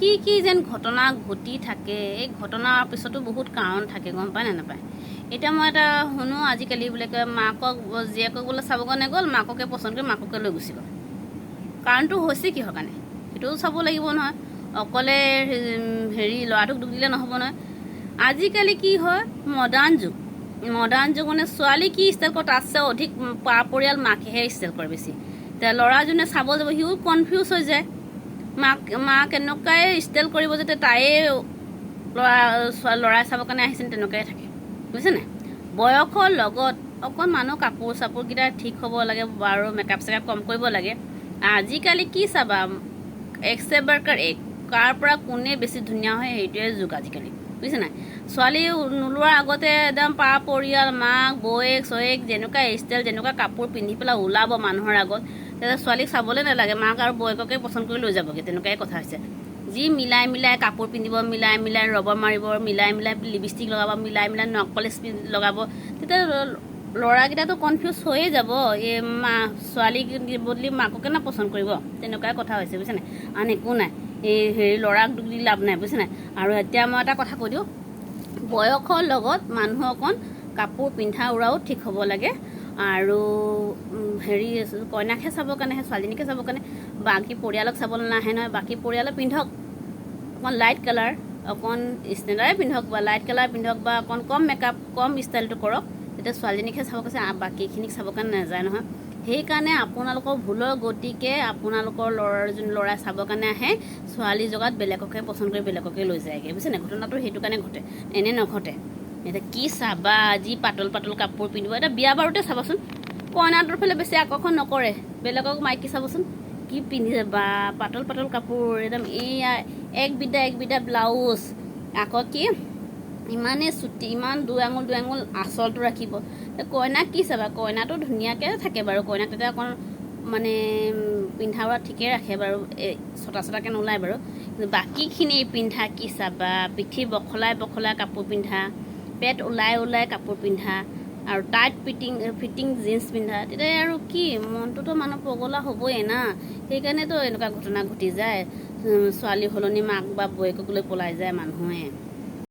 কি যেন ঘটনা ঘটি থাকে। এই ঘটনাৰ পিছতো বহুত কাৰণ থাকে, গম পায় নে নাপায়। এতিয়া মই এটা শুনো আজিকালি বোলে মাকক জীয়েকক বোলে চাব কাৰণে গ'ল, মাককে পচন্দ কৰি মাককে লৈ গুচি গ'ল। কাৰণটো হৈছে কিহৰ কাৰণে সেইটোও চাব লাগিব নহয়। অকলে ল'ৰাটোক দুখ দিলে নহ'ব নহয়। আজিকালি কি হয়, মডাৰ্ণ যুগ মানে ছোৱালী কি ষ্টাইল কৰে তাতছে অধিক পৰিয়াল মাকেহে ষ্টাইল কৰে বেছি। এতিয়া ল'ৰাজনে চাব যাব, সিও কনফিউজ হৈ যায়। মাক এনেকুৱাই ষ্টাইল কৰিব যাতে তাইয়ে ল'ৰাই চাবৰ কাৰণে আহিছে তেনেকুৱাই থাকে, বুজিছে নাই। বয়সৰ লগত অকণ মানুহ কাপোৰ চাপোৰকেইটা ঠিক হ'ব লাগে আৰু মেকআপ চেকআপ কম কৰিব লাগে। আজিকালি কি চাবা, কাৰ পৰা কোনে বেছি ধুনীয়া হয় সেইটোৱে যুগ আজিকালি, বুজিছে নাই। ছোৱালী নোলোৱাৰ আগতে একদম পৰিয়াল মাক বৌয়েক যেনেকুৱা ষ্টাইল যেনেকুৱা কাপোৰ পিন্ধি পেলাই ওলাব মানুহৰ আগত, তেতিয়া ছোৱালীক চাবলৈ নালাগে, মাক আৰু বৌয়েককে পচন্দ কৰি লৈ যাবগৈ। তেনেকুৱাই কথা হৈছে। যি মিলাই কাপোৰ পিন্ধিব, মিলাই ৰবৰ মাৰিব, মিলাই লিপষ্টিক লগাব, মিলাই নখ পলিচ লগাব, তেতিয়া ল'ৰাকেইটাতো কনফিউজ হৈয়ে যাব। এই ছোৱালীক বদলি মাককে না পচন্দ কৰিব, তেনেকুৱাই কথা হৈছে, বুজিছে নাই। আন একো নাই। এই ল'ৰাক দুখ দি লাভ নাই, বুজিছে নাই। আৰু এতিয়া মই এটা কথা কৈ দিওঁ, বয়সৰ লগত মানুহ অকণ কাপোৰ পিন্ধা উৰাও ঠিক হ'ব লাগে। আৰু কইনাকহে চাবৰ কাৰণেহে, ছোৱালীজনীকে চাবৰ কাৰণে বাকী পৰিয়ালক চাবলৈ নাহে নহয়। বাকী পৰিয়ালে পিন্ধক অকণ লাইট কালাৰ, অকণ ষ্টেণ্ডাৰ্ডে পিন্ধক বা লাইট কালাৰ পিন্ধক বা অকণ কম মেকআপ কম ষ্টাইলটো কৰক, তেতিয়া ছোৱালীজনীকহে চাব কৈছে, বাকীখিনিক চাবৰ কাৰণে নাযায় নহয়। সেইকাৰণে আপোনালোকৰ ভুলৰ গতিকে আপোনালোকৰ ল'ৰাই চাবৰ কাৰণে আহে, ছোৱালী জগাত বেলেগকে পচন্দ কৰি বেলেগকে লৈ যায়গৈ, বুজিছে নাই। ঘটনাটো সেইটো কাৰণে ঘটে, এনে নঘটে। এতিয়া কি চাবা, যি পাতল কাপোৰ পিন্ধিব। এতিয়া বিয়া বাৰুতে চাবাচোন, কইনাটোৰ ফালে বেছি আকৰ্ষণ নকৰে, বেলেগক মাইকী চাবচোন কি পিন্ধিছে বা পাতল কাপোৰ একদম। এইয়া এক বিধা ব্লাউজ, আকৌ কি ইমানেই চুটি, ইমান দুই আঙুল আঁচলটো ৰাখিব। কইনাক কি চাবা, কইনাটো ধুনীয়াকৈ থাকে বাৰু, কইনাক তেতিয়া অকণ মানে পিন্ধা উৰা ঠিকে ৰাখে বাৰু, ছটাকৈ নোলায় বাৰু। কিন্তু বাকীখিনি পিন্ধা কি চাবা, পিঠি বখলাই কাপোৰ পিন্ধা, পেট ওলাই কাপোৰ পিন্ধা, আৰু টাইট ফিটিং জিন্স পিন্ধা, তেতিয়া আৰু কি মনটোতো মানুহ পগলা হ'বই না। সেইকাৰণেতো এনেকুৱা ঘটনা ঘটি যায়, ছোৱালী সলনি মাক বা বৌয়েকক লৈ পলাই যায় মানুহে।